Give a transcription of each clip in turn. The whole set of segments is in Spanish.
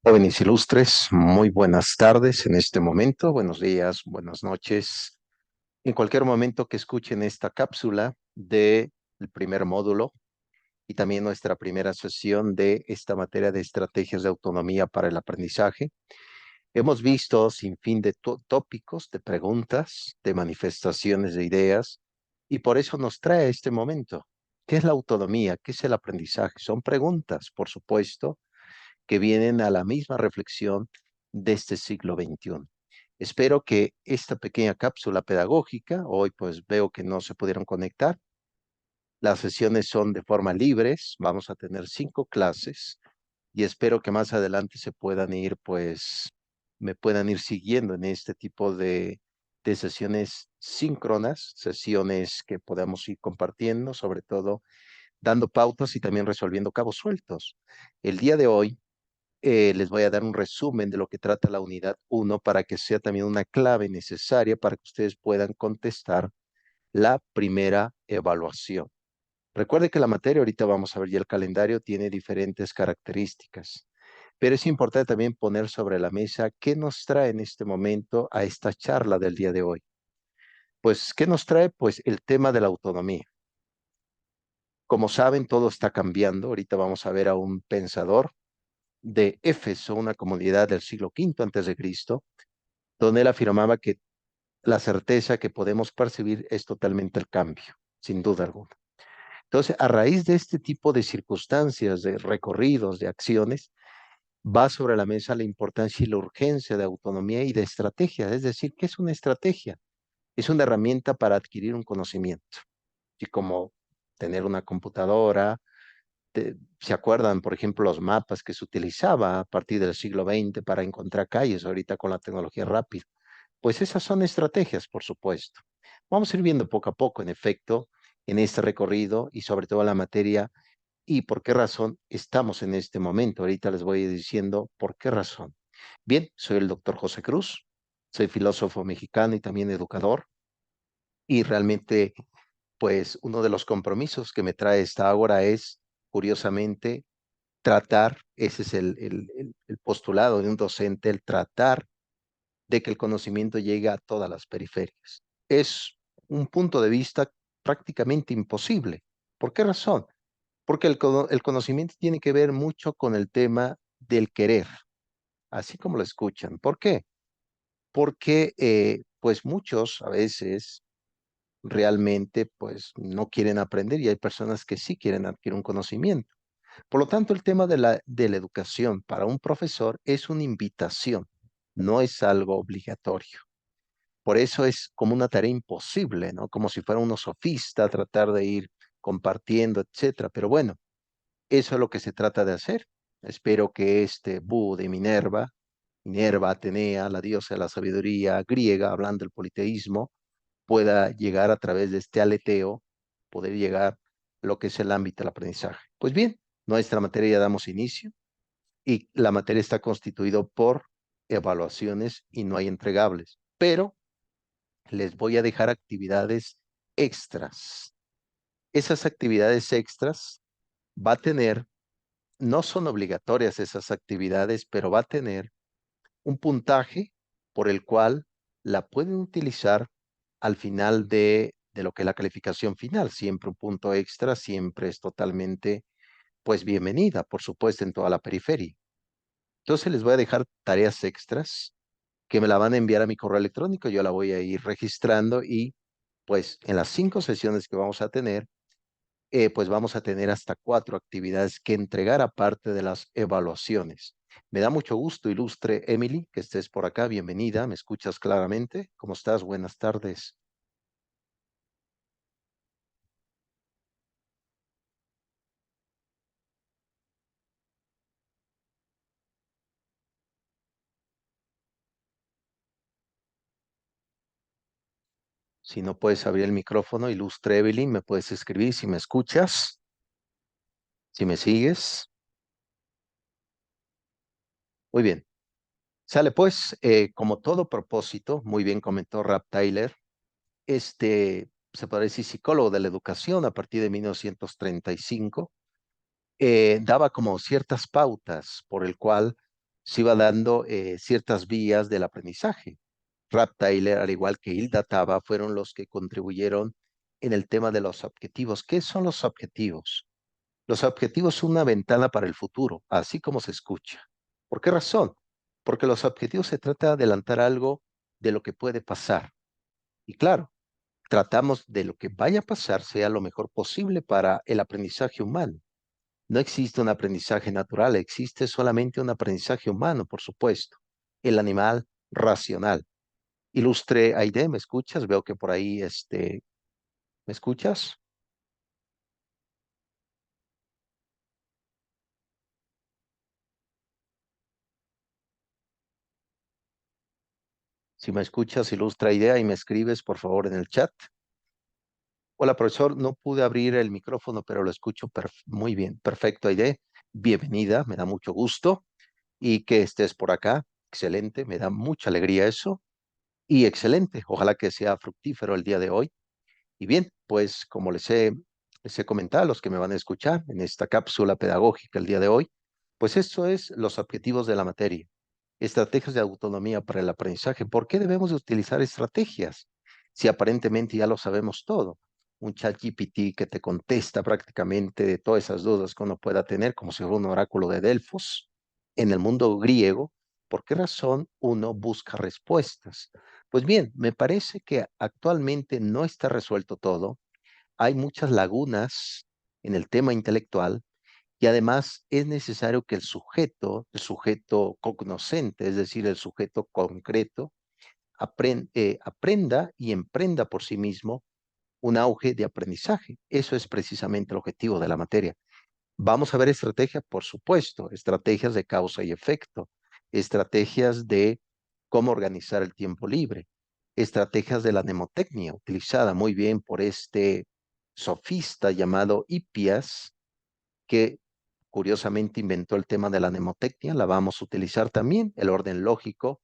Jóvenes ilustres, muy buenas tardes en este momento, buenos días, buenas noches. En cualquier momento que escuchen esta cápsula del primer módulo y también nuestra primera sesión de esta materia de estrategias de autonomía para el aprendizaje, hemos visto sin fin de tópicos, de preguntas, de manifestaciones de ideas y por eso nos trae este momento. ¿Qué es la autonomía? ¿Qué es el aprendizaje? Son preguntas, por supuesto, que vienen a la misma reflexión de este siglo XXI. Espero que esta pequeña cápsula pedagógica, hoy pues veo que no se pudieron conectar, las sesiones son de forma libres, vamos a tener 5 clases y espero que más adelante se puedan ir pues, me puedan ir siguiendo en este tipo de sesiones síncronas, sesiones que podamos ir compartiendo, sobre todo dando pautas y también resolviendo cabos sueltos. El día de hoy les voy a dar un resumen de lo que trata la unidad 1 para que sea también una clave necesaria para que ustedes puedan contestar la primera evaluación. Recuerde que la materia, ahorita vamos a ver ya el calendario, tiene diferentes características, pero es importante también poner sobre la mesa qué nos trae en este momento a esta charla del día de hoy. Pues, ¿qué nos trae? Pues el tema de la autonomía. Como saben, todo está cambiando. Ahorita vamos a ver a un pensador de Éfeso, una comunidad del siglo V antes de Cristo, donde él afirmaba que la certeza que podemos percibir es totalmente el cambio, sin duda alguna. Entonces, a raíz de este tipo de circunstancias, de recorridos, de acciones, va sobre la mesa la importancia y la urgencia de autonomía y de estrategia. Es decir, ¿qué es una estrategia? Es una herramienta para adquirir un conocimiento. Y como tener una computadora, ¿se acuerdan, por ejemplo, los mapas que se utilizaba a partir del siglo XX para encontrar calles ahorita con la tecnología rápida? Pues esas son estrategias, por supuesto. Vamos a ir viendo poco a poco, en efecto, en este recorrido y sobre todo la materia y por qué razón estamos en este momento. Ahorita les voy a ir diciendo por qué razón. Bien, soy el doctor José Cruz, soy filósofo mexicano y también educador y realmente, pues uno de los compromisos que me trae esta hora es, curiosamente, tratar, ese es el postulado de un docente, el tratar de que el conocimiento llegue a todas las periferias. Es un punto de vista prácticamente imposible. ¿Por qué razón? Porque el conocimiento tiene que ver mucho con el tema del querer, así como lo escuchan. ¿Por qué? Porque pues muchos a veces realmente pues no quieren aprender y hay personas que sí quieren adquirir un conocimiento. Por lo tanto, el tema de la educación para un profesor es una invitación, no es algo obligatorio. Por eso es como una tarea imposible, ¿no? Como si fuera uno sofista, tratar de ir compartiendo, etcétera. Pero bueno, eso es lo que se trata de hacer. Espero que este búho de Minerva, Minerva Atenea, la diosa de la sabiduría griega, hablando del politeísmo, pueda llegar a través de este aleteo, poder llegar a lo que es el ámbito del aprendizaje. Pues bien, nuestra materia ya damos inicio y la materia está constituida por evaluaciones y no hay entregables, pero les voy a dejar actividades extras. Esas actividades extras va a tener, no son obligatorias esas actividades, pero va a tener un puntaje por el cual la pueden utilizar al final de lo que es la calificación final. Siempre un punto extra, siempre es totalmente, pues bienvenida, por supuesto, en toda la periferia. Entonces les voy a dejar tareas extras que me la van a enviar a mi correo electrónico. Yo la voy a ir registrando y pues en las 5 sesiones que vamos a tener, pues vamos a tener hasta 4 actividades que entregar aparte de las evaluaciones. Me da mucho gusto, ilustre Emily, que estés por acá. Bienvenida, ¿me escuchas claramente? ¿Cómo estás? Buenas tardes. Si no puedes abrir el micrófono, ilustre Evelyn, me puedes escribir si me escuchas, si me sigues. Muy bien. Sale pues, como todo propósito, muy bien comentó Rap Tyler, se podría decir psicólogo de la educación a partir de 1935, daba como ciertas pautas por el cual se iba dando ciertas vías del aprendizaje. Rap Tyler, al igual que Hilda Taba, fueron los que contribuyeron en el tema de los objetivos. ¿Qué son los objetivos? Los objetivos son una ventana para el futuro, así como se escucha. ¿Por qué razón? Porque los objetivos se trata de adelantar algo de lo que puede pasar. Y claro, tratamos de lo que vaya a pasar sea lo mejor posible para el aprendizaje humano. No existe un aprendizaje natural, existe solamente un aprendizaje humano, por supuesto. El animal racional. Ilustre Aide, ¿me escuchas? Veo que por ahí, ¿me escuchas? Si me escuchas, ilustra Aide, y me escribes, por favor, en el chat. Hola, profesor, no pude abrir el micrófono, pero lo escucho muy bien. Perfecto, Aide. Bienvenida, me da mucho gusto. Y que estés por acá. Excelente, me da mucha alegría eso. Y excelente, ojalá que sea fructífero el día de hoy. Y bien, pues como les he comentado a los que me van a escuchar en esta cápsula pedagógica el día de hoy, pues esto es los objetivos de la materia. Estrategias de autonomía para el aprendizaje. ¿Por qué debemos de utilizar estrategias? Si aparentemente ya lo sabemos todo. Un chat GPT que te contesta prácticamente de todas esas dudas que uno pueda tener, como si fuera un oráculo de Delfos. En el mundo griego, ¿por qué razón uno busca respuestas? Pues bien, me parece que actualmente no está resuelto todo. Hay muchas lagunas en el tema intelectual y además es necesario que el sujeto cognoscente, es decir, el sujeto concreto, aprenda y emprenda por sí mismo un auge de aprendizaje. Eso es precisamente el objetivo de la materia. Vamos a ver estrategias, por supuesto, estrategias de causa y efecto, estrategias de cómo organizar el tiempo libre, estrategias de la mnemotecnia, utilizada muy bien por este sofista llamado Hipias, que curiosamente inventó el tema de la mnemotecnia. La vamos a utilizar también, el orden lógico,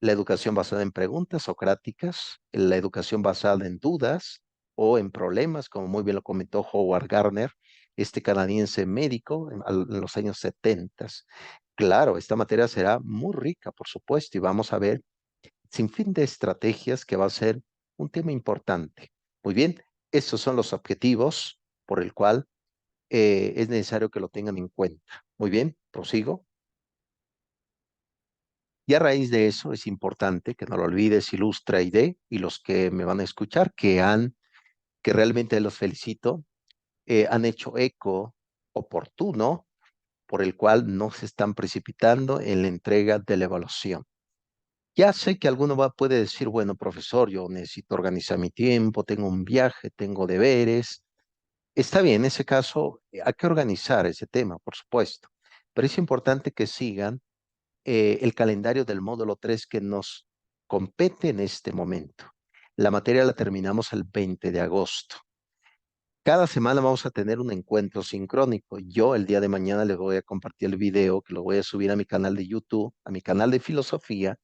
la educación basada en preguntas socráticas, la educación basada en dudas o en problemas, como muy bien lo comentó Howard Gardner, este canadiense médico en los años 70. Claro, esta materia será muy rica, por supuesto, y vamos a ver sin fin de estrategias que va a ser un tema importante. Muy bien, estos son los objetivos por el cual es necesario que lo tengan en cuenta. Muy bien, prosigo. Y a raíz de eso es importante que no lo olvides, Ilustra ID, y los que me van a escuchar, que realmente los felicito, han hecho eco oportuno por el cual no se están precipitando en la entrega de la evaluación. Ya sé que alguno puede decir, bueno, profesor, yo necesito organizar mi tiempo, tengo un viaje, tengo deberes. Está bien, en ese caso hay que organizar ese tema, por supuesto, pero es importante que sigan el calendario del módulo 3 que nos compete en este momento. La materia la terminamos el 20 de agosto. Cada semana vamos a tener un encuentro sincrónico. Yo el día de mañana les voy a compartir el video que lo voy a subir a mi canal de YouTube, a mi canal de filosofía,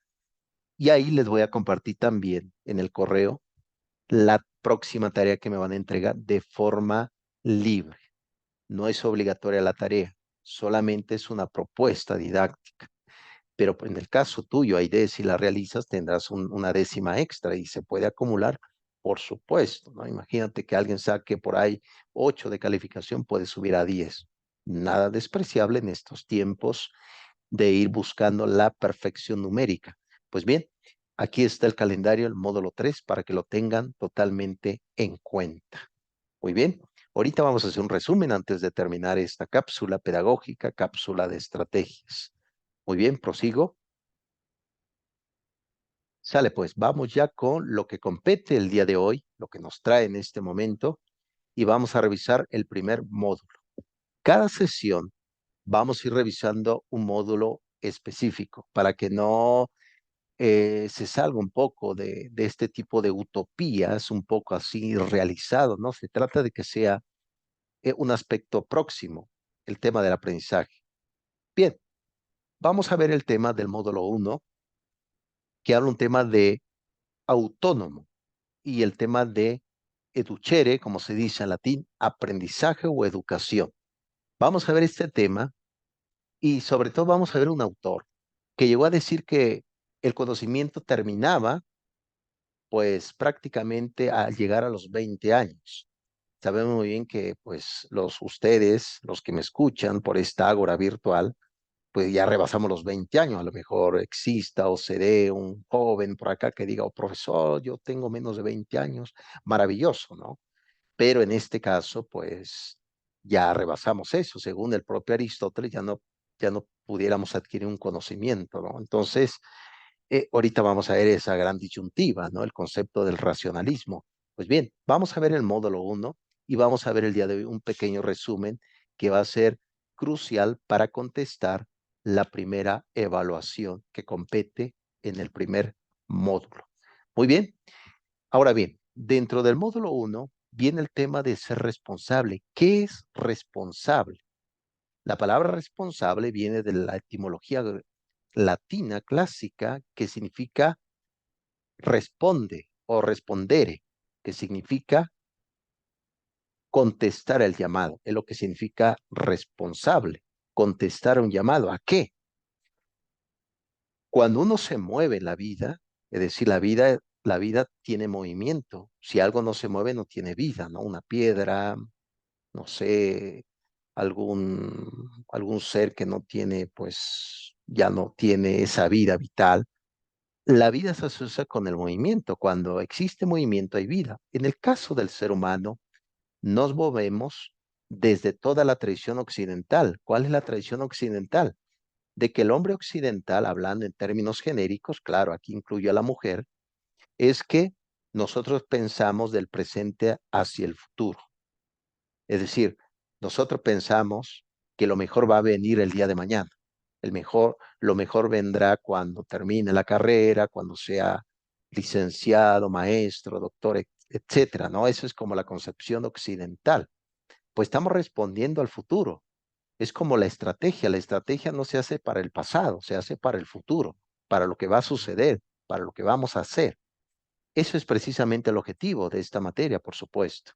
y ahí les voy a compartir también en el correo la próxima tarea que me van a entregar de forma libre. No es obligatoria la tarea, solamente es una propuesta didáctica. Pero pues, en el caso tuyo, Aide, si la realizas, tendrás una décima extra y se puede acumular, por supuesto, ¿no? Imagínate que alguien saque por ahí 8 de calificación, puede subir a 10. Nada despreciable en estos tiempos de ir buscando la perfección numérica. Pues bien, aquí está el calendario, el módulo 3 para que lo tengan totalmente en cuenta. Muy bien, ahorita vamos a hacer un resumen antes de terminar esta cápsula pedagógica, cápsula de estrategias. Muy bien, prosigo. Sale, pues vamos ya con lo que compete el día de hoy, lo que nos trae en este momento, y vamos a revisar el primer módulo. Cada sesión vamos a ir revisando un módulo específico para que no se salga un poco de este tipo de utopías, un poco así realizado, ¿no? Se trata de que sea un aspecto próximo, el tema del aprendizaje. Bien, vamos a ver el tema del módulo uno, que habla un tema de autónomo y el tema de educere, como se dice en latín, aprendizaje o educación. Vamos a ver este tema y sobre todo vamos a ver un autor. que llegó a decir que el conocimiento terminaba pues prácticamente al llegar a los 20 años. Sabemos muy bien que pues ustedes, los que me escuchan por esta ágora virtual, pues ya rebasamos los 20 años. A lo mejor exista o se dé un joven por acá que diga, oh, profesor, yo tengo menos de 20 años. Maravilloso, ¿no? Pero en este caso, pues ya rebasamos eso. Según el propio Aristóteles, ya no pudiéramos adquirir un conocimiento, ¿no? Entonces, ahorita vamos a ver esa gran disyuntiva, ¿no? El concepto del racionalismo. Pues bien, vamos a ver el módulo uno y vamos a ver el día de hoy un pequeño resumen que va a ser crucial para contestar la primera evaluación que compete en el primer módulo. Muy bien, ahora bien, dentro del módulo uno viene el tema de ser responsable. ¿Qué es responsable? La palabra responsable viene de la etimología latina clásica que significa responde o respondere, que significa contestar el llamado, es lo que significa responsable, contestar un llamado. ¿A qué? Cuando uno se mueve en la vida, es decir, la vida tiene movimiento. Si algo no se mueve, no tiene vida, ¿no? Una piedra, no sé, algún ser que no tiene, pues ya no tiene esa vida vital. La vida se asocia con el movimiento. Cuando existe movimiento hay vida. En el caso del ser humano, nos movemos desde toda la tradición occidental. ¿Cuál es la tradición occidental? De que el hombre occidental, hablando en términos genéricos, claro, aquí incluyo a la mujer, es que nosotros pensamos del presente hacia el futuro. Es decir, nosotros pensamos que lo mejor va a venir el día de mañana. Lo mejor vendrá cuando termine la carrera, cuando sea licenciado, maestro, doctor, etcétera, ¿no? Eso es como la concepción occidental. Pues estamos respondiendo al futuro. Es como la estrategia. La estrategia no se hace para el pasado, se hace para el futuro, para lo que va a suceder, para lo que vamos a hacer. Eso es precisamente el objetivo de esta materia, por supuesto.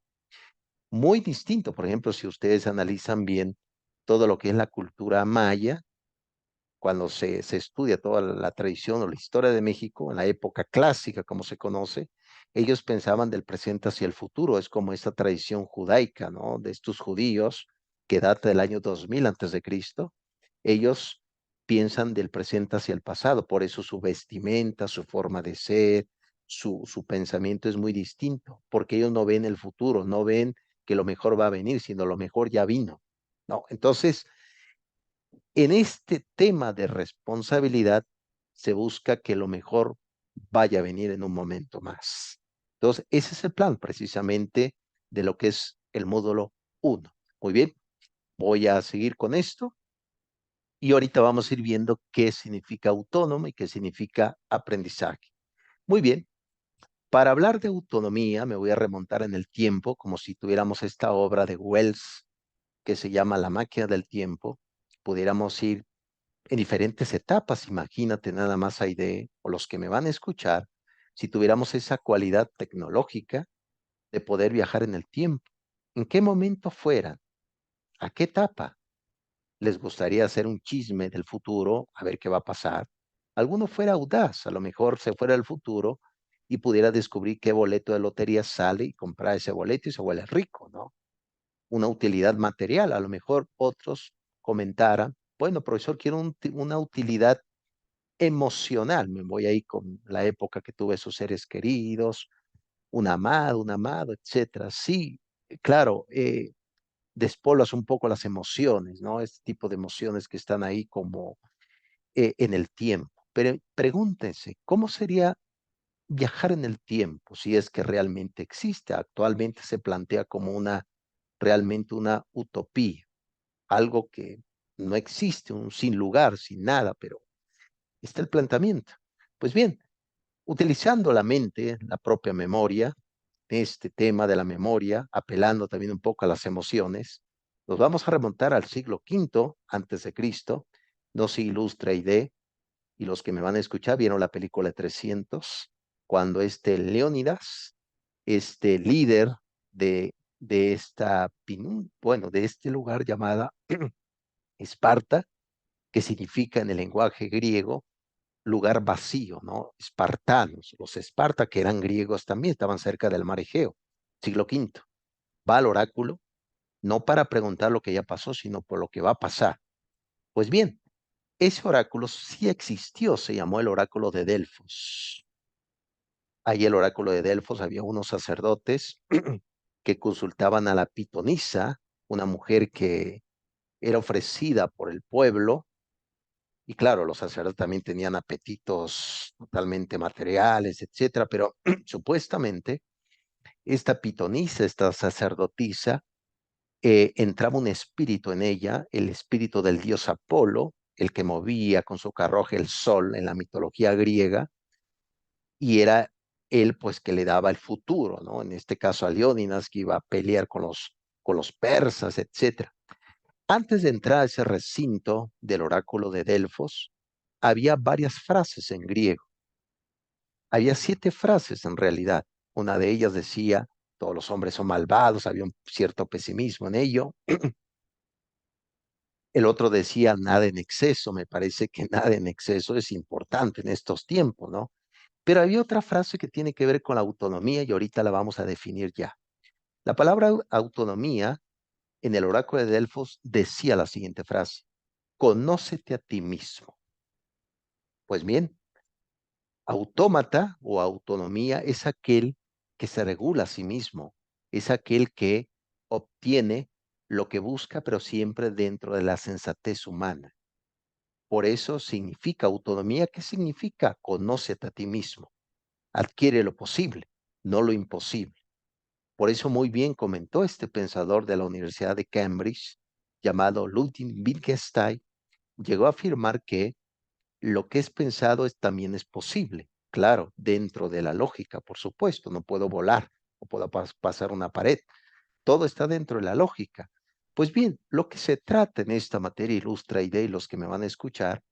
Muy distinto, por ejemplo, si ustedes analizan bien todo lo que es la cultura maya, cuando se estudia toda la tradición o la historia de México, en la época clásica, como se conoce, ellos pensaban del presente hacia el futuro. Es como esta tradición judaica, ¿no? De estos judíos que data del año 2000 antes de Cristo. Ellos piensan del presente hacia el pasado, por eso su vestimenta, su forma de ser, su pensamiento es muy distinto, porque ellos no ven el futuro, no ven que lo mejor va a venir, sino lo mejor ya vino, ¿no? Entonces, en este tema de responsabilidad se busca que lo mejor vaya a venir en un momento más. Entonces, ese es el plan precisamente de lo que es el módulo uno. Muy bien, voy a seguir con esto y ahorita vamos a ir viendo qué significa autónomo y qué significa aprendizaje. Muy bien, para hablar de autonomía me voy a remontar en el tiempo como si tuviéramos esta obra de Wells que se llama La máquina del tiempo. Pudiéramos ir en diferentes etapas. Imagínate nada más, Aide, o los que me van a escuchar, si tuviéramos esa cualidad tecnológica de poder viajar en el tiempo. ¿En qué momento fueran? ¿A qué etapa? ¿Les gustaría hacer un chisme del futuro, a ver qué va a pasar? Alguno fuera audaz, a lo mejor se fuera al futuro y pudiera descubrir qué boleto de lotería sale y comprar ese boleto y se vuelve rico, ¿no? Una utilidad material. A lo mejor otros comentaran, bueno, profesor, quiero una utilidad emocional. Me voy ahí con la época que tuve sus seres queridos, un amado, etcétera. Sí, claro, despoblas un poco las emociones, ¿no? Este tipo de emociones que están ahí como en el tiempo. Pero pregúntense, ¿cómo sería viajar en el tiempo si es que realmente existe? Actualmente se plantea como realmente una utopía, algo que no existe, un sin lugar, sin nada, pero está el planteamiento. Pues bien, utilizando la mente, la propia memoria, este tema de la memoria, apelando también un poco a las emociones, nos vamos a remontar al siglo V antes de Cristo, nos ilustra ID, y los que me van a escuchar vieron la película 300, cuando este Leónidas, este líder de bueno, de este lugar llamada Esparta, que significa en el lenguaje griego lugar vacío, ¿no? Espartanos, los Esparta, que eran griegos también, estaban cerca del mar Egeo, siglo V. Va al oráculo, no para preguntar lo que ya pasó, sino por lo que va a pasar. Pues bien, ese oráculo sí existió, se llamó el oráculo de Delfos. Ahí el oráculo de Delfos había unos sacerdotes que consultaban a la pitonisa, una mujer que era ofrecida por el pueblo. Y claro, los sacerdotes también tenían apetitos totalmente materiales, etcétera, pero supuestamente esta pitonisa, esta sacerdotisa, entraba un espíritu en ella, el espíritu del dios Apolo, el que movía con su carruaje el sol en la mitología griega, y era él pues que le daba el futuro, ¿no? En este caso a Leónidas, que iba a pelear con los persas, etcétera. Antes de entrar a ese recinto del oráculo de Delfos, había varias frases en griego. Había 7 frases en realidad. Una de ellas decía, todos los hombres son malvados, había un cierto pesimismo en ello. El otro decía, nada en exceso. Me parece que nada en exceso es importante en estos tiempos, ¿no? Pero había otra frase que tiene que ver con la autonomía y ahorita la vamos a definir ya. La palabra autonomía en el oráculo de Delfos decía la siguiente frase, conócete a ti mismo. Pues bien, autómata o autonomía es aquel que se regula a sí mismo, es aquel que obtiene lo que busca, pero siempre dentro de la sensatez humana. Por eso significa autonomía. ¿Qué significa? Conócete a ti mismo, adquiere lo posible, no lo imposible. Por eso muy bien comentó este pensador de la Universidad de Cambridge, llamado Ludwig Wittgenstein, llegó a afirmar que lo que es pensado también es posible. Claro, dentro de la lógica, por supuesto, no puedo volar, no puedo pasar una pared. Todo está dentro de la lógica. Pues bien, lo que se trata en esta materia ilustra y de los que me van a escuchar,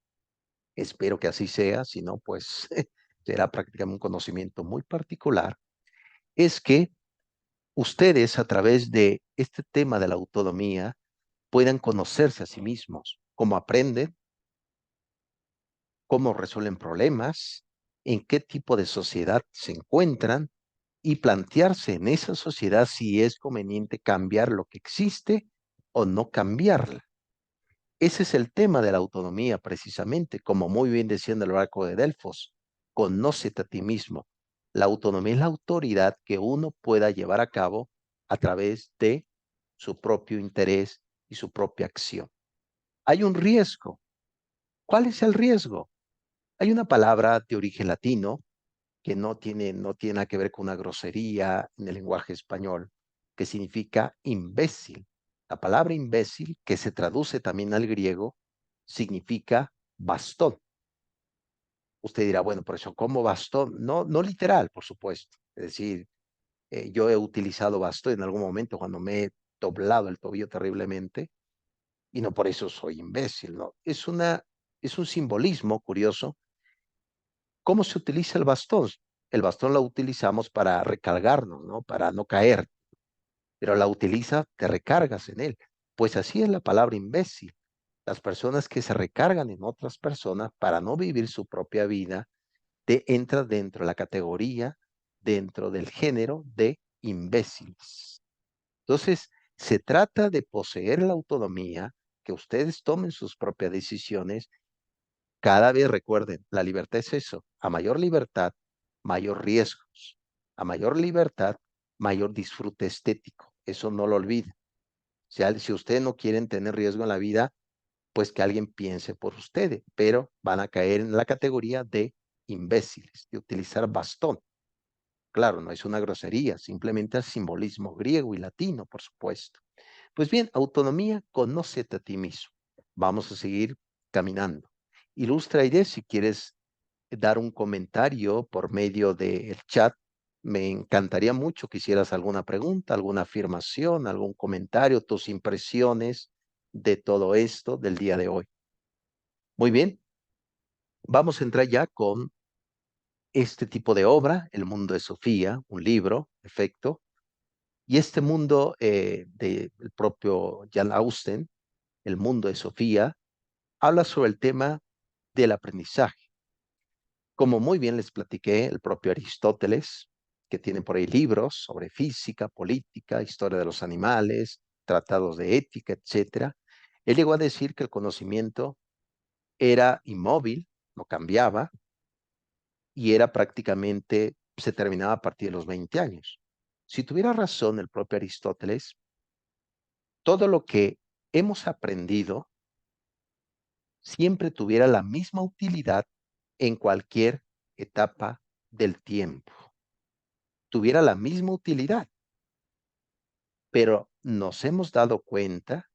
espero que así sea, si no, pues será prácticamente un conocimiento muy particular, es que ustedes a través de este tema de la autonomía puedan conocerse a sí mismos, cómo aprenden, cómo resuelven problemas, en qué tipo de sociedad se encuentran y plantearse en esa sociedad si es conveniente cambiar lo que existe o no cambiarla. Ese es el tema de la autonomía precisamente, como muy bien decía en el oráculo de Delfos, conócete a ti mismo. La autonomía es la autoridad que uno pueda llevar a cabo a través de su propio interés y su propia acción. Hay un riesgo. ¿Cuál es el riesgo? Hay una palabra de origen latino que no tiene nada que ver con una grosería en el lenguaje español, que significa imbécil. La palabra imbécil, que se traduce también al griego, significa bastón. Usted dirá, bueno, por eso, ¿cómo bastón? No, no literal, por supuesto. Es decir, yo he utilizado bastón en algún momento cuando me he doblado el tobillo terriblemente y no por eso soy imbécil, ¿no? Es un simbolismo curioso. ¿Cómo se utiliza el bastón? El bastón lo utilizamos para recargarnos, ¿no? Para no caer, pero la utiliza, te recargas en él. Pues así es la palabra imbécil. Las personas que se recargan en otras personas para no vivir su propia vida, entra dentro de la categoría, dentro del género de imbéciles. Entonces, se trata de poseer la autonomía, que ustedes tomen sus propias decisiones. Cada vez recuerden, la libertad es eso. A mayor libertad, mayor riesgos. A mayor libertad, mayor disfrute estético. Eso no lo olviden. Si ustedes no quieren tener riesgo en la vida, pues que alguien piense por ustedes, pero van a caer en la categoría de imbéciles, de utilizar bastón. Claro, no es una grosería, simplemente es simbolismo griego y latino, por supuesto. Pues bien, autonomía, conócete a ti mismo. Vamos a seguir caminando. Ilustra idea si quieres dar un comentario por medio del chat. Me encantaría mucho que hicieras alguna pregunta, alguna afirmación, algún comentario, tus impresiones de todo esto del día de hoy. Muy bien, vamos a entrar ya con este tipo de obra, El mundo de Sofía, un libro, perfecto. Y este mundo del propio Jan Austen, El mundo de Sofía, habla sobre el tema del aprendizaje. Como muy bien les platiqué, el propio Aristóteles, que tiene por ahí libros sobre física, política, historia de los animales, tratados de ética, etcétera, él llegó a decir que el conocimiento era inmóvil, no cambiaba, y era prácticamente, se terminaba a partir de los 20 años. Si tuviera razón el propio Aristóteles, todo lo que hemos aprendido siempre tuviera la misma utilidad en cualquier etapa del tiempo, tuviera la misma utilidad, pero nos hemos dado cuenta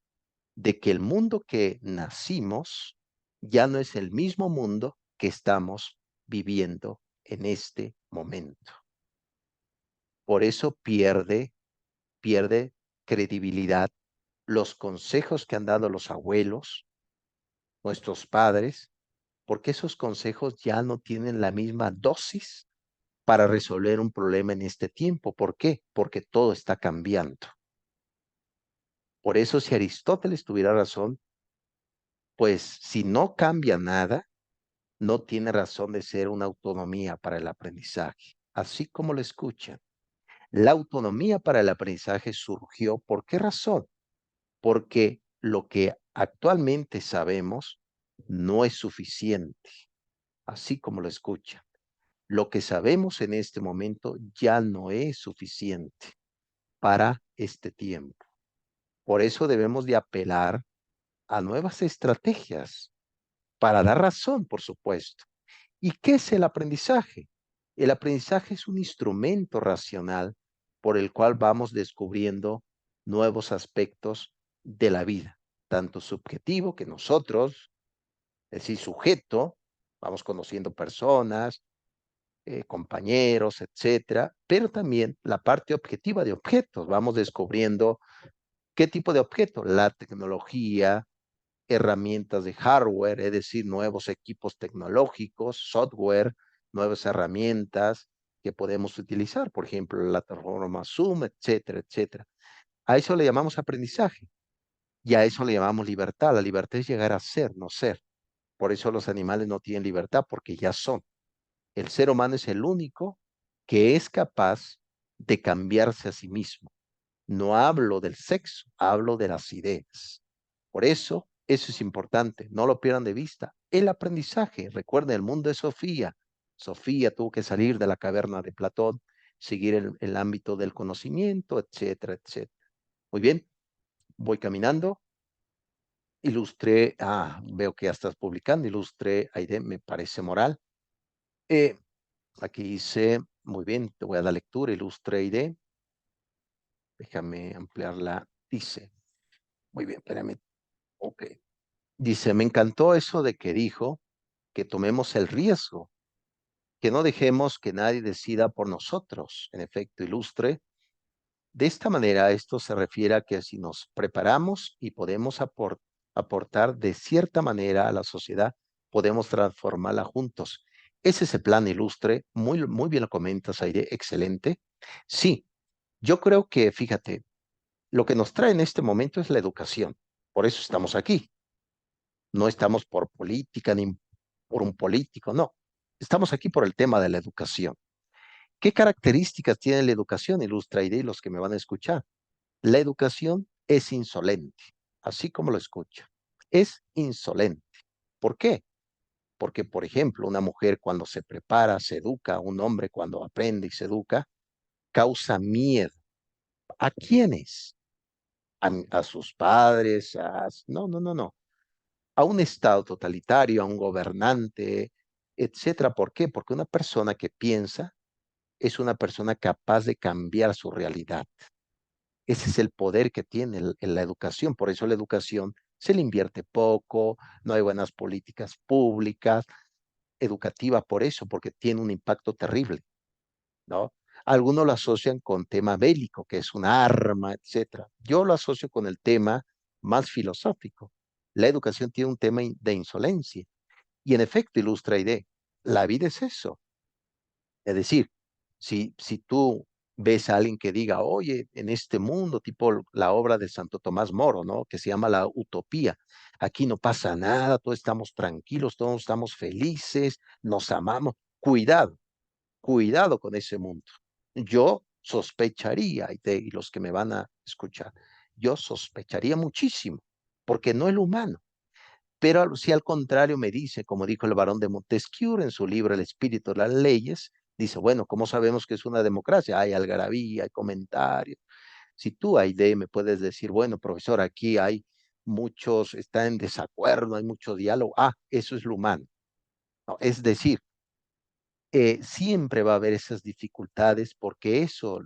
de que el mundo que nacimos ya no es el mismo mundo que estamos viviendo en este momento. Por eso pierde credibilidad los consejos que han dado los abuelos, nuestros padres, porque esos consejos ya no tienen la misma dosis para resolver un problema en este tiempo. ¿Por qué? Porque todo está cambiando. Por eso, si Aristóteles tuviera razón, pues si no cambia nada, no tiene razón de ser una autonomía para el aprendizaje. Así como lo escuchan. La autonomía para el aprendizaje surgió, ¿por qué razón? Porque lo que actualmente sabemos no es suficiente, así como lo escuchan. Lo que sabemos en este momento ya no es suficiente para este tiempo. Por eso debemos de apelar a nuevas estrategias para dar razón, por supuesto. ¿Y qué es el aprendizaje? El aprendizaje es un instrumento racional por el cual vamos descubriendo nuevos aspectos de la vida, tanto subjetivo que nosotros, es decir, sujeto, vamos conociendo personas, compañeros, etcétera, pero también la parte objetiva de objetos, vamos descubriendo qué tipo de objeto, la tecnología, herramientas de hardware, es decir, nuevos equipos tecnológicos, software, nuevas herramientas que podemos utilizar, por ejemplo, la plataforma Zoom, etcétera, etcétera. A eso le llamamos aprendizaje y a eso le llamamos libertad. La libertad es llegar a ser, no ser. Por eso los animales no tienen libertad, porque ya son. El ser humano es el único que es capaz de cambiarse a sí mismo. No hablo del sexo, hablo de las ideas. Por eso es importante, no lo pierdan de vista. El aprendizaje, recuerden, el mundo de Sofía. Sofía tuvo que salir de la caverna de Platón, seguir el ámbito del conocimiento, etcétera, etcétera. Muy bien, voy caminando. Ilustré, veo que ya estás publicando, ilustré, Aide, me parece moral. Eh, Aquí dice, muy bien, te voy a dar lectura, ilustre Aide. Déjame ampliarla. Dice, muy bien, espérame. Ok. Dice, me encantó eso de que dijo que tomemos el riesgo, que no dejemos que nadie decida por nosotros. En efecto, ilustre. De esta manera, esto se refiere a que si nos preparamos y podemos aportar de cierta manera a la sociedad, podemos transformarla juntos. Ese es el plan ilustre. Muy, muy bien lo comentas, Aire. Excelente. Sí, yo creo que, fíjate, lo que nos trae en este momento es la educación. Por eso estamos aquí. No estamos por política ni por un político, no. Estamos aquí por el tema de la educación. ¿Qué características tiene la educación? Ilustra y los que me van a escuchar. La educación es insolente, así como lo escucha. Es insolente. ¿Por qué? Porque, por ejemplo, una mujer cuando se prepara, se educa, un hombre cuando aprende y se educa, causa miedo. ¿A quiénes? A sus padres, no, no, no, no. A un Estado totalitario, a un gobernante, etcétera. ¿Por qué? Porque una persona que piensa es una persona capaz de cambiar su realidad. Ese es el poder que tiene la educación. Por eso la educación se le invierte poco, no hay buenas políticas públicas, educativa por eso, porque tiene un impacto terrible, ¿no? Algunos lo asocian con tema bélico, que es un arma, etcétera. Yo lo asocio con el tema más filosófico. La educación tiene un tema de insolencia. Y en efecto, ilustra idea. La vida es eso. Es decir, si tú ves a alguien que diga, oye, en este mundo, tipo la obra de Santo Tomás Moro, ¿no? Que se llama La Utopía, aquí no pasa nada, todos estamos tranquilos, todos estamos felices, nos amamos. Cuidado, cuidado con ese mundo. Yo sospecharía, y los que me van a escuchar, yo sospecharía muchísimo, porque no es lo humano. Pero si al contrario me dice, como dijo el barón de Montesquieu en su libro El espíritu de las leyes, dice, bueno, ¿cómo sabemos que es una democracia? Hay algarabía, hay comentarios. Si tú, Aide, me puedes decir, bueno, profesor, aquí hay muchos, están en desacuerdo, hay mucho diálogo. Ah, eso es lo humano. ¿No? Es decir, siempre va a haber esas dificultades porque eso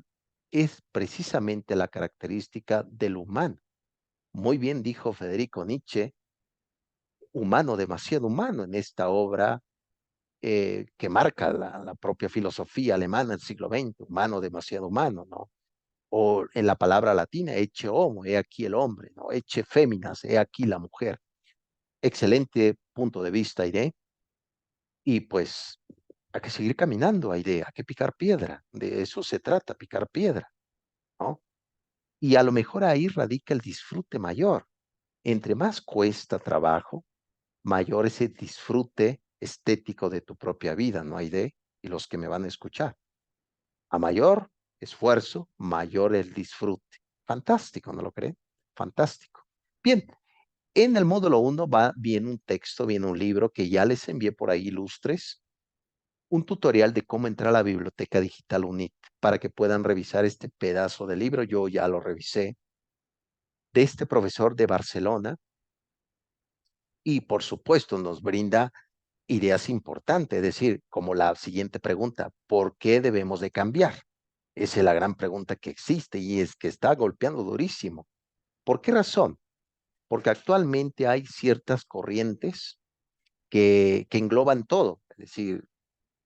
es precisamente la característica del humano. Muy bien dijo Federico Nietzsche, humano, demasiado humano en esta obra que marca la propia filosofía alemana del siglo XX, humano, demasiado humano, ¿no? O en la palabra latina, ecce homo, he aquí el hombre, ¿no? Ecce féminas, he aquí la mujer. Excelente punto de vista, Aide. Y pues hay que seguir caminando, Aide, hay que picar piedra. De eso se trata, picar piedra, ¿no? Y a lo mejor ahí radica el disfrute mayor. Entre más cuesta trabajo, mayor es el disfrute estético de tu propia vida, ¿no, Aide? Y los que me van a escuchar. A mayor esfuerzo, mayor el disfrute. Fantástico, ¿no lo creen? Fantástico. Bien, en el módulo 1 va, viene un texto, viene un libro que ya les envié por ahí ilustres, un tutorial de cómo entrar a la biblioteca digital UNIT para que puedan revisar este pedazo de libro. Yo ya lo revisé, de este profesor de Barcelona, y por supuesto nos brinda ideas importantes, es decir, como la siguiente pregunta, ¿por qué debemos de cambiar? Esa es la gran pregunta que existe y es que está golpeando durísimo. ¿Por qué razón? Porque actualmente hay ciertas corrientes que engloban todo, es decir,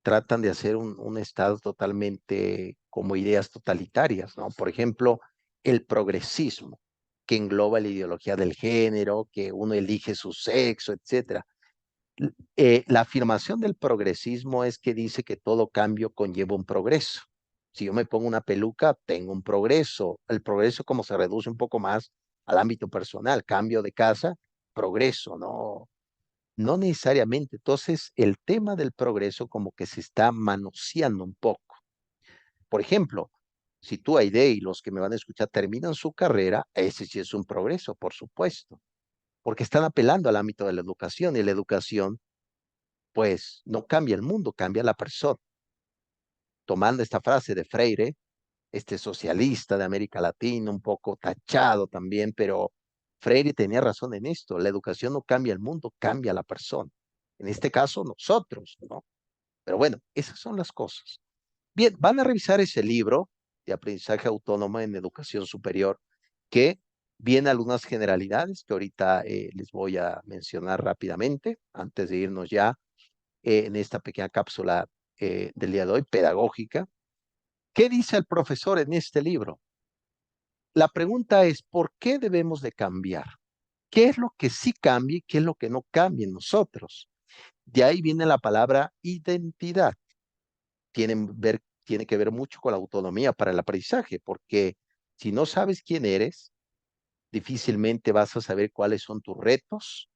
tratan de hacer un Estado totalmente como ideas totalitarias, ¿no? Por ejemplo, el progresismo, que engloba la ideología del género, que uno elige su sexo, etcétera. La afirmación del progresismo es que dice que todo cambio conlleva un progreso. Si yo me pongo una peluca, tengo un progreso. El progreso como se reduce un poco más al ámbito personal, cambio de casa, progreso, no, no necesariamente. Entonces, el tema del progreso como que se está manoseando un poco. Por ejemplo, si tú, Aide, y los que me van a escuchar terminan su carrera, ese sí es un progreso, por supuesto, porque están apelando al ámbito de la educación y la educación pues no cambia el mundo, cambia la persona. Tomando esta frase de Freire, este socialista de América Latina, un poco tachado también, pero Freire tenía razón en esto, la educación no cambia el mundo, cambia la persona. En este caso, nosotros, ¿no? Pero bueno, esas son las cosas. Bien, van a revisar ese libro de aprendizaje autónomo en educación superior, que viene algunas generalidades que ahorita les voy a mencionar rápidamente, antes de irnos ya en esta pequeña cápsula del día de hoy, pedagógica. ¿Qué dice el profesor en este libro? La pregunta es, ¿por qué debemos de cambiar? ¿Qué es lo que sí cambia y qué es lo que no cambia en nosotros? De ahí viene la palabra identidad. Tiene que ver mucho con la autonomía para el aprendizaje, porque si no sabes quién eres, difícilmente vas a saber cuáles son tus retos,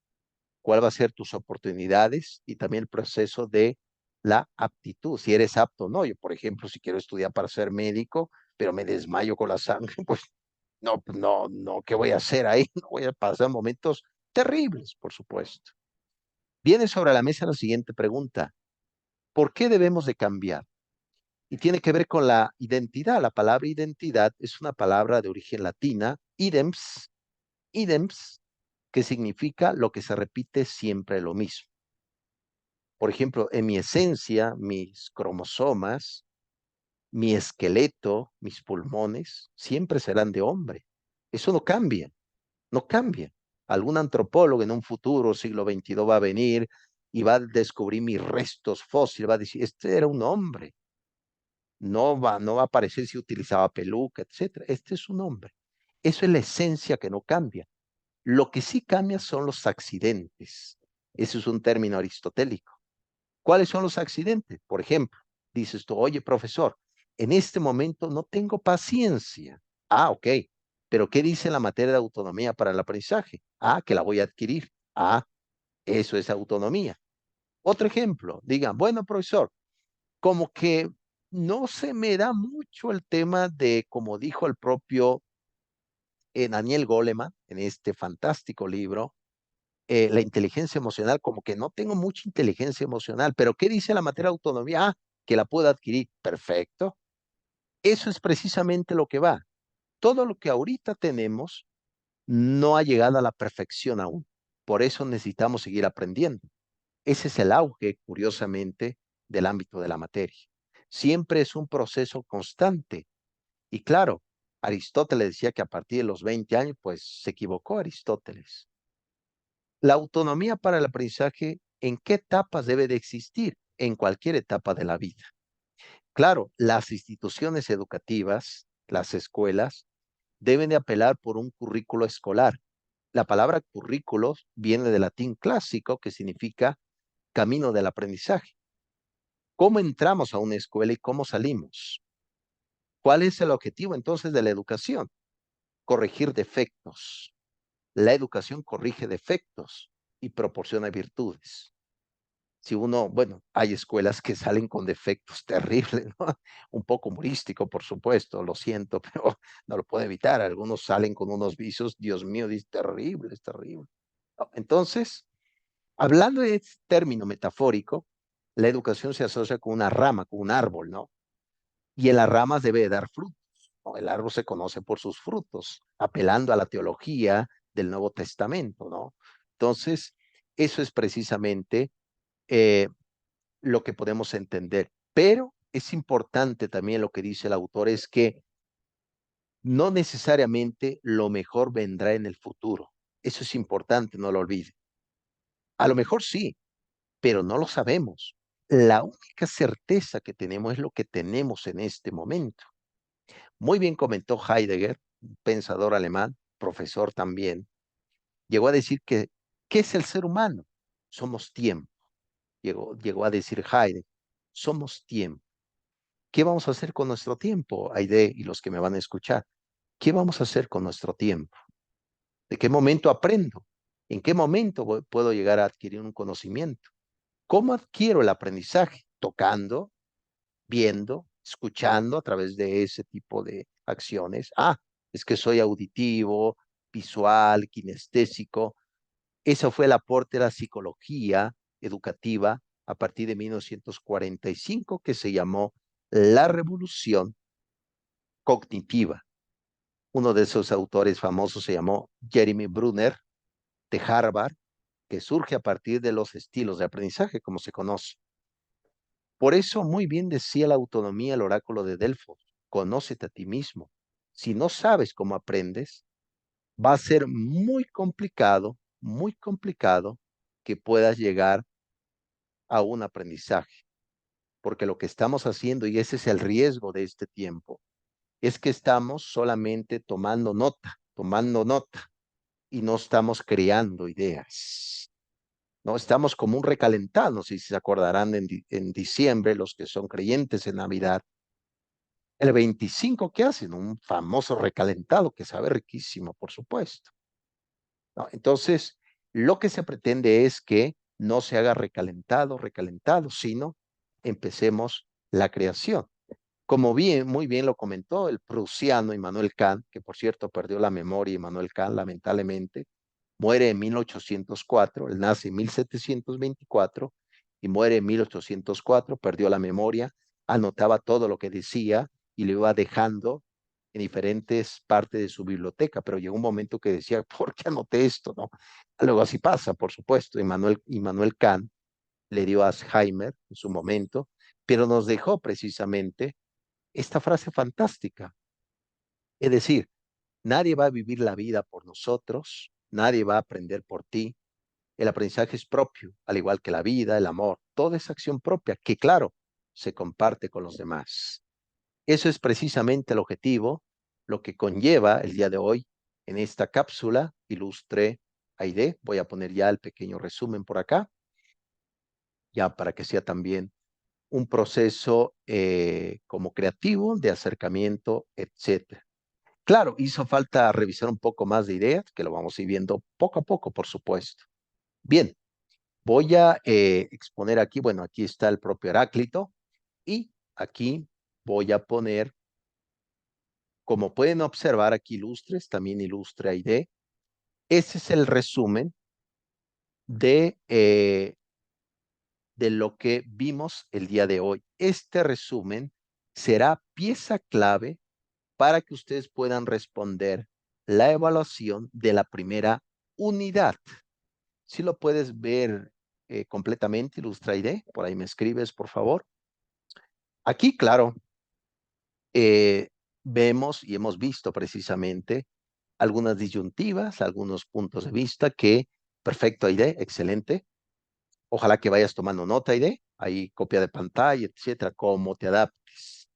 cuál va a ser tus oportunidades y también el proceso de la aptitud, si eres apto o no. Yo, por ejemplo, si quiero estudiar para ser médico, pero me desmayo con la sangre, pues no, no, no, ¿qué voy a hacer ahí? No voy a pasar momentos terribles, por supuesto. Viene sobre la mesa la siguiente pregunta. ¿Por qué debemos de cambiar? Y tiene que ver con la identidad. La palabra identidad es una palabra de origen latina, idems, idems, que significa lo que se repite siempre lo mismo. Por ejemplo, en mi esencia, mis cromosomas, mi esqueleto, mis pulmones, siempre serán de hombre. Eso no cambia, no cambia. Algún antropólogo en un futuro, siglo XXII, va a venir y va a descubrir mis restos fósiles, va a decir, este era un hombre. No va a aparecer si utilizaba peluca, etcétera. Este es un hombre. Eso es la esencia que no cambia. Lo que sí cambia son los accidentes. Ese es un término aristotélico. ¿Cuáles son los accidentes? Por ejemplo, dices tú, oye, profesor, en este momento no tengo paciencia. Ah, ok. Pero ¿qué dice la materia de autonomía para el aprendizaje? Ah, que la voy a adquirir. Ah, eso es autonomía. Otro ejemplo, digan, bueno, profesor, como que no se me da mucho el tema de, como dijo el propio Daniel Goleman en este fantástico libro, la inteligencia emocional, como que no tengo mucha inteligencia emocional, pero ¿qué dice la materia de autonomía? Ah, que la puedo adquirir. Perfecto. Eso es precisamente lo que va. Todo lo que ahorita tenemos no ha llegado a la perfección aún. Por eso necesitamos seguir aprendiendo. Ese es el auge, curiosamente, del ámbito de la materia. Siempre es un proceso constante. Y claro, Aristóteles decía que a partir de los 20 años, pues se equivocó Aristóteles. La autonomía para el aprendizaje, ¿en qué etapas debe de existir? En cualquier etapa de la vida. Claro, las instituciones educativas, las escuelas, deben de apelar por un currículo escolar. La palabra currículo viene del latín clásico, que significa camino del aprendizaje. ¿Cómo entramos a una escuela y cómo salimos? ¿Cuál es el objetivo entonces de la educación? Corregir defectos. La educación corrige defectos y proporciona virtudes. Si uno, bueno, hay escuelas que salen con defectos terribles, ¿no? Un poco humorístico, por supuesto, lo siento, pero no lo puedo evitar. Algunos salen con unos vicios, Dios mío, es terrible, es terrible. ¿No? Entonces, hablando de este término metafórico, la educación se asocia con una rama, con un árbol, ¿no? Y en las ramas debe dar frutos, ¿no? El árbol se conoce por sus frutos, apelando a la teología del Nuevo Testamento, ¿no? Entonces, eso es precisamente eh, lo que podemos entender. Pero es importante también lo que dice el autor, es que no necesariamente lo mejor vendrá en el futuro. Eso es importante, no lo olvide. A lo mejor sí, pero no lo sabemos. La única certeza que tenemos es lo que tenemos en este momento. Muy bien comentó Heidegger, un pensador alemán, profesor también, llegó a decir que, ¿qué es el ser humano? Somos tiempo. Llegó a decir Heidegger, somos tiempo. ¿Qué vamos a hacer con nuestro tiempo, Aide y los que me van a escuchar? ¿Qué vamos a hacer con nuestro tiempo? ¿De qué momento aprendo? ¿En qué momento puedo llegar a adquirir un conocimiento? ¿Cómo adquiero el aprendizaje? Tocando, viendo, escuchando a través de ese tipo de acciones. Ah, es que soy auditivo, visual, kinestésico. Eso fue el aporte de la psicología educativa a partir de 1945, que se llamó la revolución cognitiva. Uno de esos autores famosos se llamó Jeremy Brunner, de Harvard, que surge a partir de los estilos de aprendizaje, como se conoce. Por eso, muy bien decía la autonomía, el oráculo de Delfos, conócete a ti mismo. Si no sabes cómo aprendes, va a ser muy complicado que puedas llegar a un aprendizaje, porque lo que estamos haciendo, y ese es el riesgo de este tiempo, es que estamos solamente tomando nota, y no estamos creando ideas. No estamos como un recalentado, no sé si se acordarán en diciembre, los que son creyentes en Navidad, el 25, ¿qué hacen? Un famoso recalentado que sabe riquísimo, por supuesto, ¿no? Entonces, lo que se pretende es que no se haga recalentado, sino empecemos la creación. Como bien, muy bien lo comentó el prusiano Immanuel Kant, que por cierto perdió la memoria, Immanuel Kant, lamentablemente, muere en 1804, él nace en 1724 y muere en 1804, perdió la memoria, anotaba todo lo que decía y lo iba dejando en diferentes partes de su biblioteca, pero llegó un momento que decía, ¿por qué anoté esto? ¿No? Luego así pasa, por supuesto, Immanuel Kant le dio Alzheimer en su momento, pero nos dejó precisamente esta frase fantástica, es decir, nadie va a vivir la vida por nosotros, nadie va a aprender por ti. El aprendizaje es propio, al igual que la vida, el amor, toda esa acción propia que, claro, se comparte con los demás. Eso es precisamente el objetivo, lo que conlleva el día de hoy en esta cápsula ilustre Aide. Voy a poner ya el pequeño resumen por acá, ya para que sea también un proceso como creativo de acercamiento, etcétera. Claro, hizo falta revisar un poco más de ideas, que lo vamos a ir viendo poco a poco, por supuesto. Bien, voy a exponer aquí, bueno, aquí está el propio Heráclito, Y aquí voy a poner, como pueden observar aquí ilustres, también ilustra ID. Ese es el resumen de lo que vimos el día de hoy. Este resumen será pieza clave para que ustedes puedan responder la evaluación de la primera unidad. Si lo puedes ver completamente, Ilustra ID, por ahí me escribes, por favor. Aquí, claro, vemos y hemos visto precisamente algunas disyuntivas, algunos puntos de vista que, perfecto, ID, excelente. Ojalá que vayas tomando nota, ID, ahí copia de pantalla, etcétera, cómo te adaptes,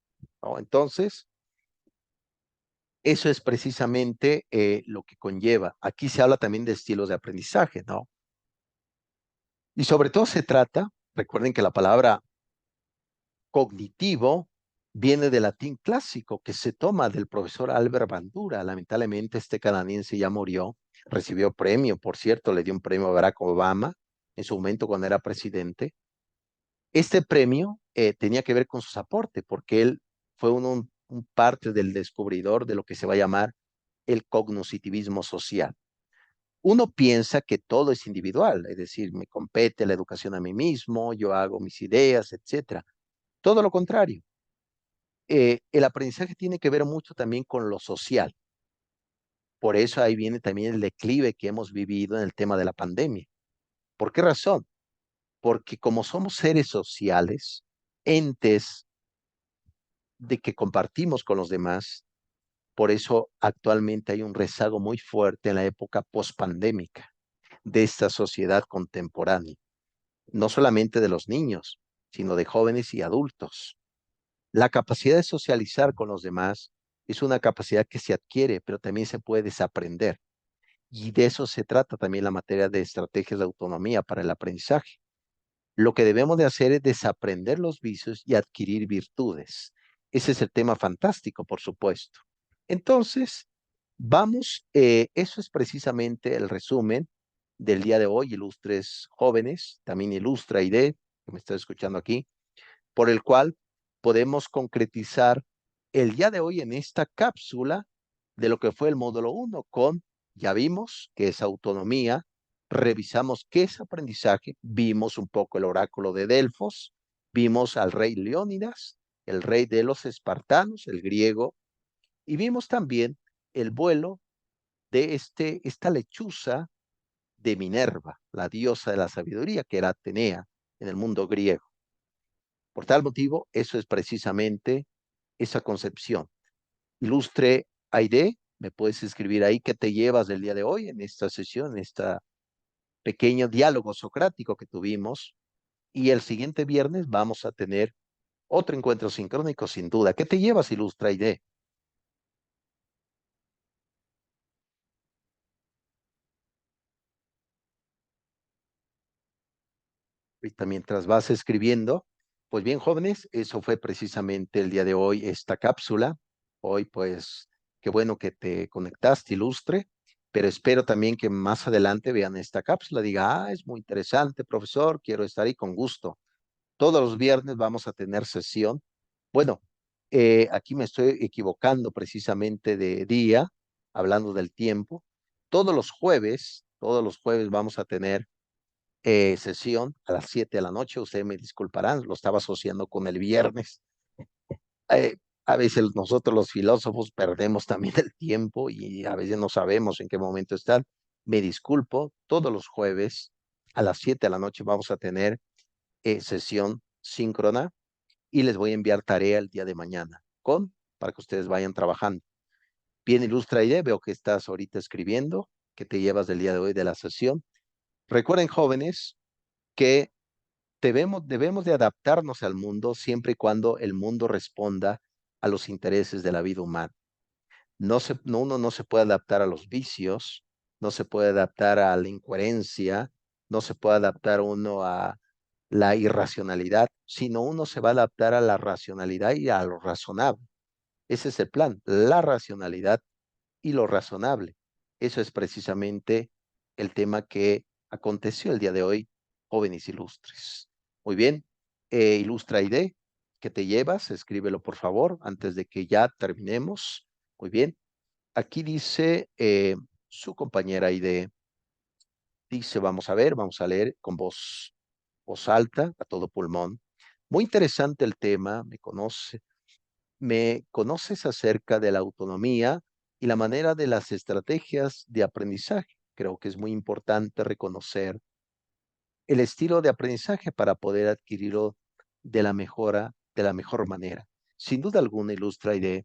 ¿no? Entonces, eso es precisamente lo que conlleva. Aquí se habla también de estilos de aprendizaje, ¿no? Y sobre todo se trata, recuerden que la palabra cognitivo viene del latín clásico, que se toma del profesor Albert Bandura. Lamentablemente este canadiense ya murió, recibió premio, por cierto, le dio un premio a Barack Obama en su momento cuando era presidente. Este premio tenía que ver con sus aportes, porque él fue un parte del descubridor de lo que se va a llamar el cognitivismo social. Uno piensa que todo es individual, es decir, me compete la educación a mí mismo, yo hago mis ideas, etcétera. Todo lo contrario. El aprendizaje tiene que ver mucho también con lo social. Por eso ahí viene también el declive que hemos vivido en el tema de la pandemia. ¿Por qué razón? Porque como somos seres sociales, entes de que compartimos con los demás, por eso actualmente hay un rezago muy fuerte en la época pospandémica de esta sociedad contemporánea, no solamente de los niños, sino de jóvenes y adultos. La capacidad de socializar con los demás es una capacidad que se adquiere, pero también se puede desaprender. Y de eso se trata también la materia de estrategias de autonomía para el aprendizaje. Lo que debemos de hacer es desaprender los vicios y adquirir virtudes. Ese es el tema fantástico, por supuesto. Entonces, vamos, eso es precisamente el resumen del día de hoy, ilustres jóvenes, también ilustra ID, que me está escuchando aquí, por el cual podemos concretizar el día de hoy en esta cápsula de lo que fue el módulo 1 con, ya vimos que es autonomía, revisamos qué es aprendizaje, vimos un poco el oráculo de Delfos, vimos al rey Leónidas, el rey de los espartanos, el griego, y vimos también el vuelo de esta lechuza de Minerva, la diosa de la sabiduría, que era Atenea en el mundo griego. Por tal motivo, eso es precisamente esa concepción. Ilustre Aide, me puedes escribir ahí qué te llevas del día de hoy en esta sesión, en este pequeño diálogo socrático que tuvimos. Y el siguiente viernes vamos a tener otro encuentro sincrónico, sin duda. ¿Qué te llevas, Ilustra Aide? Ahorita mientras vas escribiendo, pues bien, jóvenes, eso fue precisamente el día de hoy, esta cápsula. Hoy, pues, qué bueno que te conectaste, Ilustre, pero espero también que más adelante vean esta cápsula, diga, es muy interesante, profesor, quiero estar ahí con gusto. Todos los viernes vamos a tener sesión. Bueno, aquí me estoy equivocando precisamente de día, hablando del tiempo. Todos los jueves vamos a tener sesión a las 7 de la noche. Ustedes me disculparán, lo estaba asociando con el viernes. Eh, a veces nosotros los filósofos perdemos también el tiempo y a veces no sabemos en qué momento están. Me disculpo, todos los jueves a las 7 de la noche vamos a tener sesión síncrona y les voy a enviar tarea el día de mañana para que ustedes vayan trabajando. Bien, Ilustra idea, veo que estás ahorita escribiendo, que te llevas del día de hoy de la sesión. Recuerden, jóvenes, que debemos de adaptarnos al mundo siempre y cuando el mundo responda a los intereses de la vida humana. Uno no se puede adaptar a los vicios, no se puede adaptar a la incoherencia, no se puede adaptar uno a la irracionalidad, sino uno se va a adaptar a la racionalidad y a lo razonable. Ese es el plan, la racionalidad y lo razonable. Eso es precisamente el tema que aconteció el día de hoy, jóvenes ilustres. Muy bien, Ilustra ID. que te llevas, escríbelo por favor, antes de que ya terminemos. Muy bien. Aquí dice su compañera Aide, dice, vamos a ver, vamos a leer con voz alta, a todo pulmón. Muy interesante el tema, me conoces acerca de la autonomía y la manera de las estrategias de aprendizaje. Creo que es muy importante reconocer el estilo de aprendizaje para poder adquirirlo de la mejor manera. Sin duda alguna, ilustra idea.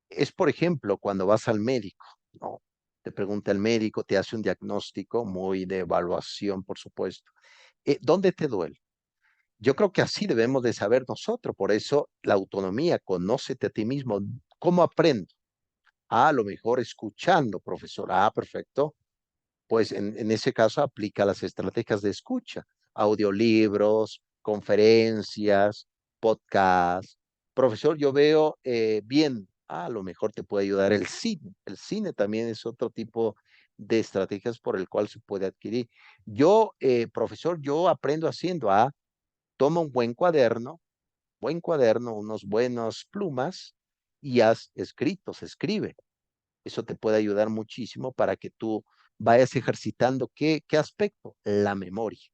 Es, por ejemplo, cuando vas al médico, ¿no? Te pregunta el médico, te hace un diagnóstico muy de evaluación, por supuesto. ¿Dónde te duele? Yo creo que así debemos de saber nosotros. Por eso la autonomía, conócete a ti mismo. ¿Cómo aprendo? A lo mejor escuchando, profesor. Ah, perfecto. Pues en ese caso aplica las estrategias de escucha, audiolibros, conferencias, podcasts. Profesor, yo veo bien, a lo mejor te puede ayudar el cine. El cine también es otro tipo de estrategias por el cual se puede adquirir. Yo, profesor, yo aprendo haciendo, toma un buen cuaderno, unos buenos plumas y haz escritos, escribe. Eso te puede ayudar muchísimo para que tú vayas ejercitando qué aspecto, la memoria.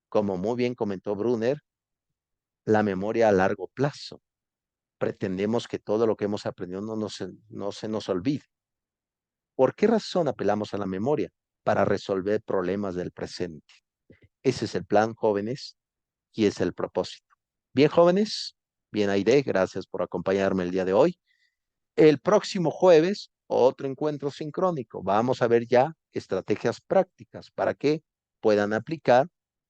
Como muy bien comentó Brunner, la memoria a largo plazo. Pretendemos que todo lo que hemos aprendido no se nos olvide. ¿Por qué razón apelamos a la memoria? Para resolver problemas del presente. Ese es el plan, jóvenes, y es el propósito. Bien, jóvenes, bien, Aide, gracias por acompañarme el día de hoy. El próximo jueves, otro encuentro sincrónico. Vamos a ver ya estrategias prácticas para que puedan aplicar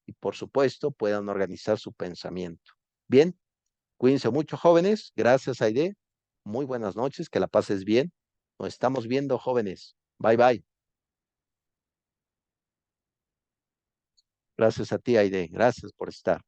y, por supuesto, puedan organizar su pensamiento. Bien, cuídense mucho, jóvenes. Gracias, Aide. Muy buenas noches, que la pases bien. Nos estamos viendo, jóvenes. Bye, bye. Gracias a ti, Aide. Gracias por estar.